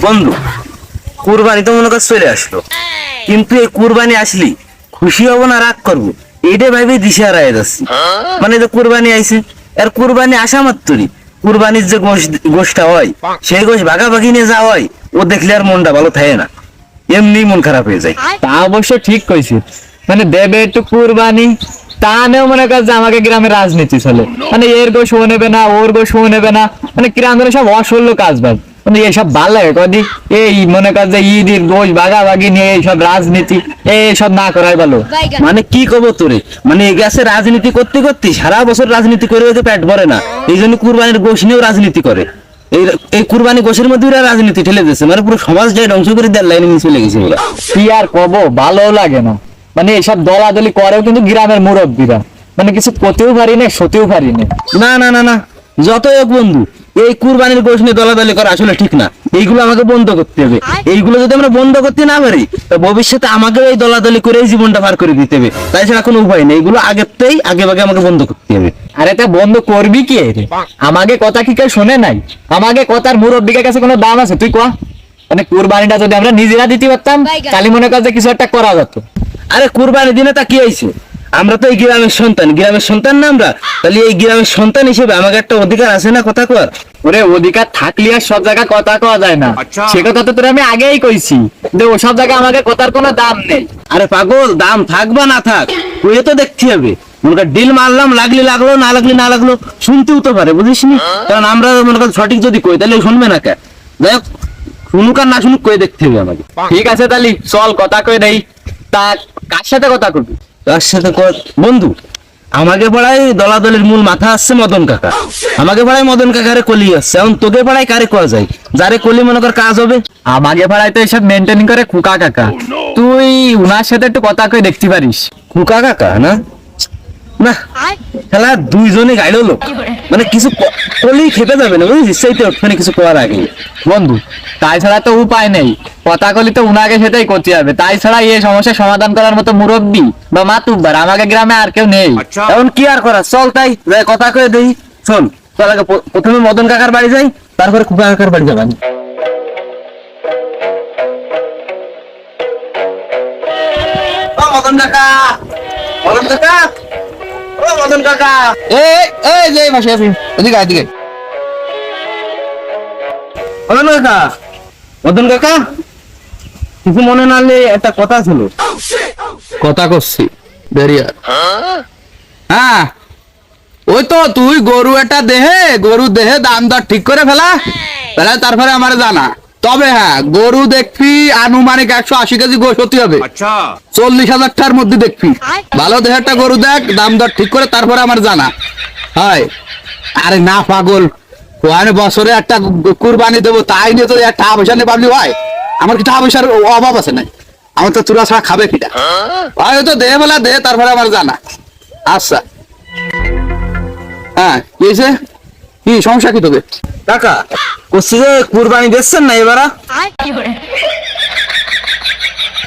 বন্ধু, কুরবানি তো মনে কর চলে আসলো, কিন্তু এই কুরবানি আসলি খুশি হবো না রাগ করবো এইটা ভাবে দিশে হারাই যাচ্ছি। মানে যে কুরবানি আইছে, আর কুরবানি আসা মাত্রই কুরবানির যে গোশটা হয় সেই গোশ ভাগাভাগি নিয়ে যাওয়া হয়, ও দেখলে আর মনটা ভালো থাকে না, এমনি মন খারাপ হয়ে যায়। তা অবশ্য ঠিক কইছিস, মানে দেবে একটু কুরবানি তা নেও মনে কর যে আমাকে গ্রামে রাজনীতি চলে, মানে এর গোশ ও নেবে না, ওর গোশ ও নেবে না, মানে গ্রামের সব অসল্য কাজ বাজ, মানে এসব ভাল লাগে কদি। এই মনে কর যে ঈদের গোশ ভাগাভাগি নিয়ে এইসব রাজনীতি এইসব না করাই ভালো। মানে কি কব তোরে, মানে এই গাছে রাজনীতি করতে করতে সারা বছর রাজনীতি করে ওদের পেট ভরে না, এই জন্য কুরবানির গোশ নিয়েও রাজনীতি করে। এই কুরবানি গোশের মধ্যে ওরা রাজনীতি ঠেলে দিচ্ছে, মানে পুরো সমাজটাই ধ্বংস করে দেড় লাইনে নিয়ে চলে গেছে ওরা। কি আর কব, ভালো লাগে না, মানে এসব দলাদলি করেও কিন্তু গ্রামের মুরব্বীরা, মানে কিছু করতেও পারি না সতেও পারি না। না না না না, যত এক বন্ধু, এই কুরবানির গোশ নিয়ে দলাদলি করা আসলে ঠিক না, এইগুলো আমাকে বন্ধ করতে হবে। এইগুলো যদি আমরা বন্ধ করতে না পারি, তো ভবিষ্যতে আমাকে এই দলাদলি করে জীবনটা পার করে দিতে হবে, তাই ছাড়া কোনো উপায় নেই। এগুলো আগেতেই আগে ভাগে আমাকে বন্ধ করতে হবে। আরে তা বন্ধ করবি কি রে? আমাকে কথা কি কেউ শোনে নাই? আমাকে কথার মুরব্বীর কাছে কোনো দাম আছে তুই কয়া? মানে কুরবানিটা যদি আমরা নিজেরা দিতে পারতাম তাহলে মনে কর যে কিছু একটা করা যেত। আরে কুরবানি দিনে তা কি হয়েছে, আমরা তো এই গ্রামের সন্তান না আমরা, তাহলে এই গ্রামের সন্তান হিসেবে আমাকে একটা অধিকার আছে না কথা কর। ওরে অধিকার থাকলে আর সব জায়গায় কথা কওয়া যায় না, সে কথা তো তোর আমি আগেই কইছি যে ও সব জায়গায় আমাকে কথার কোনো দাম নেই। আরে পাগল, দাম থাক বা না থাক ওই তো দেখতে হবে। মনে কর ডিল মারলাম, লাগলে লাগলো, না লাগলে না লাগলো, শুনতেও তো পারে, বুঝিস নি? কারণ আমরা মনে কর সঠিক যদি কই তাহলে শুনবে না কে, যাই হোক শুনুক আর না শুনুক কই দেখতে হবে আমাকে। ঠিক আছে তাহলে চল কথা কই দেই। তা কার সাথে কথা করবি? তার সাথে বন্ধু, আমাকে পড়ায় দলাদলের মূল মাথা আসছে মদন কাকা, আমাকে পড়ায় মদন কাকারে কলি আসছে। এখন তোকে পড়ায় কারে কোয়া যায়, যারে কলি মনে কর কাজ হবে। আমাকে ভাড়ায় তো এসব মেনটেন করে খুকা কাকা, তুই উনার সাথে একটু কথা কই দেখতে পারিস। খুকা কাকা না, না খেলা দুইজনে গাইলো লোক, মানে কিছু কলি খেপে যাবে না বুঝিস, সেইতে ওখানে কিছু করার আগে। বন্ধু তাই ছাড়া তো উপায় নেই, কথা কলি তো উনাকে সেটাই করতে হবে, তাই ছাড়া এই সমস্যার সমাধান করার মতো মুরব্বী বা মাতুব্বার আমাকে গ্রামে আর কেউ নেই। এখন কি আর করা, চল তাই যাই কথা কয়ে দেই। শোন, চল আগে প্রথমে মদন কাকার বাড়ি যাই, তারপরে খুকা কাকার বাড়ি যাবেন। মদন কাকা, মদন কাকা, ও মদন কাকা, এই যে মাসি আছি, এদিকে এদিকে। মদন কাকা, মদন কাকা, কিছু মনে না হলে একটা কথা ছিল। কথা করছি বেরিয়া। হ্যাঁ ওই তো তুই গরু একটা গরু দেহে দাম দর ঠিক করে ফেলা, তারপরে আমার জানা। তবে হ্যাঁ, গরু দেখবি আনুমানিক 180 কেজি গোশ হতে হবে, 40,000 টাকার মধ্যে দেখবি। ভালো দেহে একটা গরু দেখ, দাম দর ঠিক করে তারপরে আমার জানা হয়। আরে না পাগল, ওখানে বছরে একটা কুরবানি দেবো তাই নিয়ে তো টাকা পয়সা নিয়ে ভাবলি ভাই, আমার কি টাকা পয়সার অভাব আছে নাই? আমার তো চূড়া ছাড়া খাবে কিটা ভাই, তো দেহে বলা দে তারপরে আমার জানা। আচ্ছা হ্যাঁ, কি হয়েছে? কি সমস্যা কি তোকে? কাকা করছি যে কুরবানি দিচ্ছেন না এবারা?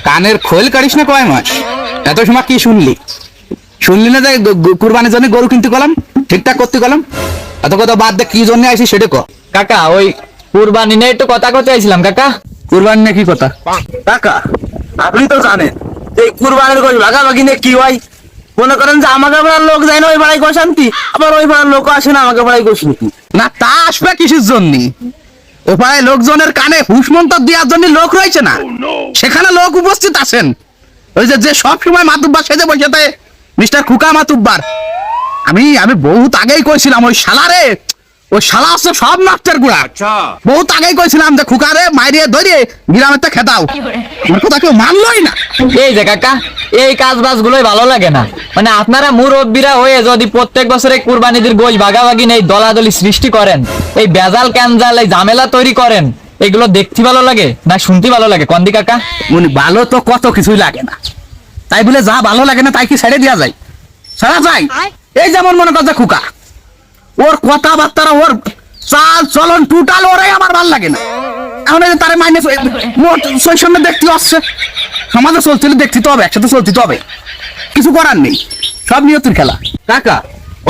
কানের খোল কাটিস না কয় মাস, এত সময় কি শুনলি না যে কুরবানির জন্য গরু কিনতে গেলাম, ঠিকঠাক করতে গেলাম, এত কথা বাদ দে, কি জন্য আইসি সেটা কর। কাকা ওই কুরবানি নিয়ে একটু কথা করতে চাইছিলাম। কাকা কুরবানি নিয়ে কি কথা? কাকা আপনি তো জানেন এই কুরবানির গোশ ভাগাভাগি নিয়ে কি হয়। মনে করেন যে আমাকে পাড়ার লোক যায় না ওই পাড়ায় গোশ আনতি, আবার ওই পাড়ার লোক আসে না আমাকে পাড়ায় গোশ নিতি। না তা আসবে কিসের জন্য? ও পাড়ায় লোকজনের কানে হুসমন্তর দেওয়ার জন্য লোক রয়েছে না, সেখানে লোক উপস্থিত আছেন। ওই যে সব সময় মাতুব্বার সেজে বসে থাকে মিস্টার খুকা মাতুব্বার। আমি বহুত আগেই কইছিলাম ওই শালারে, ওই শালা হচ্ছে সব নষ্টের গুড়া। বহুত আগেই কইছিলাম যে খুকারে মাইরিয়ে ধরে গ্রামের তে খেতাও, আমার কথা কেউ মানলই না। এই যে কাকা এই কাজ বাজ গুলোই ভালো লাগে না, মানে আপনারা মুরব্বীরা হয়ে যদি প্রত্যেক বছরে কুরবানিদের গোশ ভাগাভাগি নেই দলাদলি সৃষ্টি করেন, এই বেজাল ক্যানজাল এই ঝামেলা তৈরি করেন, এগুলো দেখতে ভালো লাগে না শুনতে ভালো লাগে? কন্দি কাকা মনি ভালো তো কত কিছুই লাগে না, তাই বলে যা ভালো লাগে না তাই কি ছেড়ে দেওয়া যায়? ছাড়া যায়? এই যেমন মনে কর যে খুকা, ওর কথাবার্তা ওর চাল চলন টোটাল ওরাই আমার ভালো লাগে না। এখন এই যে তারে মাইনে সামনে দেখতে আসছে, সমাজে চলছিল দেখতে তো হবে, একসাথে চলতে তো হবে, কিছু করার নেই, সব নিয়তির খেলা। কাকা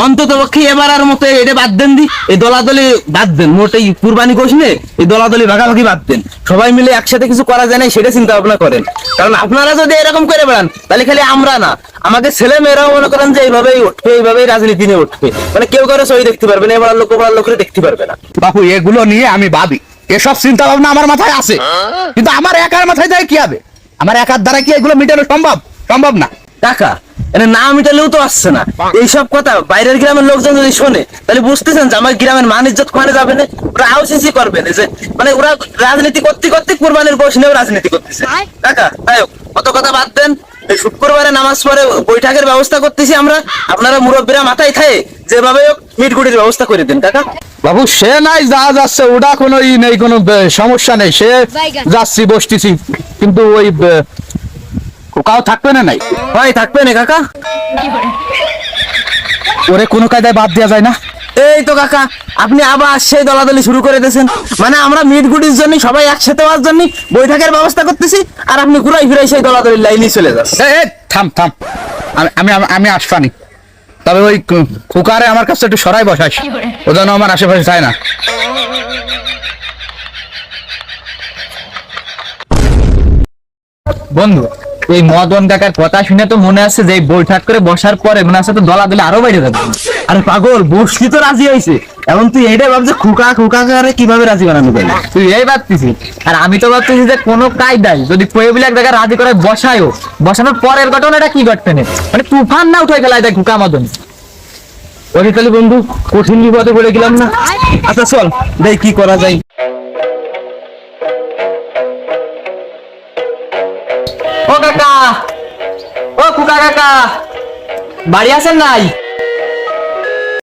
অন্তত পক্ষে এবার আর মতো এটা বাদ দেন দি, এই দলাদলি বাদ দেন, মোটেই কুরবানি গোশ নে এই দলাদলি ভাগাভাগি বাদ দেন। সবাই মিলে একসাথে কিছু করা যায় না সেটা চিন্তা ভাবনা করেন। কারণ আপনারা যদি এরকম করে বেড়ান তাহলে খালি আমরা না, আমাকে ছেলে মেয়েরাও মনে করেন যে এইভাবেই উঠবে, এইভাবেই রাজনীতি নিয়ে উঠবে। মানে কেউ কারো সই দেখতে পারবে না, এবার লোক ওবার লোকের দেখতে পারবে না। বাপু এগুলো নিয়ে আমি ভাবি, এসব চিন্তা ভাবনা আমার মাথায় আছে, কিন্তু আমার একার মাথায় যায় কি হবে? আমার একার দ্বারা কি এগুলো মেটানো সম্ভব? সম্ভব না কাকা, এনে না মিটালেও তো আসছে না। এইসব কথা বাইরের গ্রামের লোকজন যদি শোনে তাহলে বুঝতেছেন যে আমার গ্রামের মান ইজ্জত কোয়ানে যাবে না। ওরা আউসিসি করবে না, যে মানে ওরা রাজনীতি করতে করতে কুরবানির গোশ নিয়েও রাজনীতি করতেছে। কাকা তাই হোক, অত কথা বাদ দেন। এই শুক্রবারে নামাজ পড়ে বৈঠকের ব্যবস্থা করতেছি আমরা, আপনারা মুরব্বীরা মাথায় থাকে যেভাবে হোক মিটগুটির ব্যবস্থা করে দেন। কাকা বাবু সে নাই যা যাচ্ছে, ওটা কোনো ই নেই, কোনো সমস্যা নেই, সে যাচ্ছি বসতেছি, কিন্তু ওই কাউ থাকবে না নাই? ভাই থাকবে না কাকা? ওরে কোনো কায়দায় বাদ দেওয়া যায় না? এই তো কাকা, আপনি আবার সেই দলাদলি শুরু করে দিয়েছেন। মানে আমরা মিটগুটির জন্য সবাই একসাথে হওয়ার জন্য বৈঠকের ব্যবস্থা করতেছি, আর আপনি ঘুরাই ফিরাই সেই দলাদলির লাইনে চলে যাচ্ছেন। এই থাম থাম, আমি আমি আমি আসবানি, তবে ওই কুকারে আমার কাছে একটু সরাই বসাইস, ও যেন আমার আশেপাশে যায় না। বন্ধু, এই মদন কাকার কথা শুনে তো মনে আছে যে এই বৈঠক করে বসার পরে মনে আছে তো দলাদলি আরো বাইরে যাবে। আরে পাগল, বসলি তো রাজি হয়েছে, এখন তুই এইটাই ভাবছে খুকা খুকা করে কিভাবে রাজি বানানো যাবে। তুই এই ভাবতেছিস, আর আমি তো ভাবতেছি যে কোনো কায়দায় যদি কোয়েবিল এক জায়গায় রাজি করে বসায়ও, বসানোর পরের ঘটনাটা কি ঘটবে না, মানে তুফান না উঠে গেল এটা খুকা মদন। ওরে তাহলে বন্ধু কঠিন বিপদে পড়ে গেলাম না। আচ্ছা চল দেখ কি করা যায়। ও কাকা, ও খুকা কাকা, বাড়ি আছেন নাই?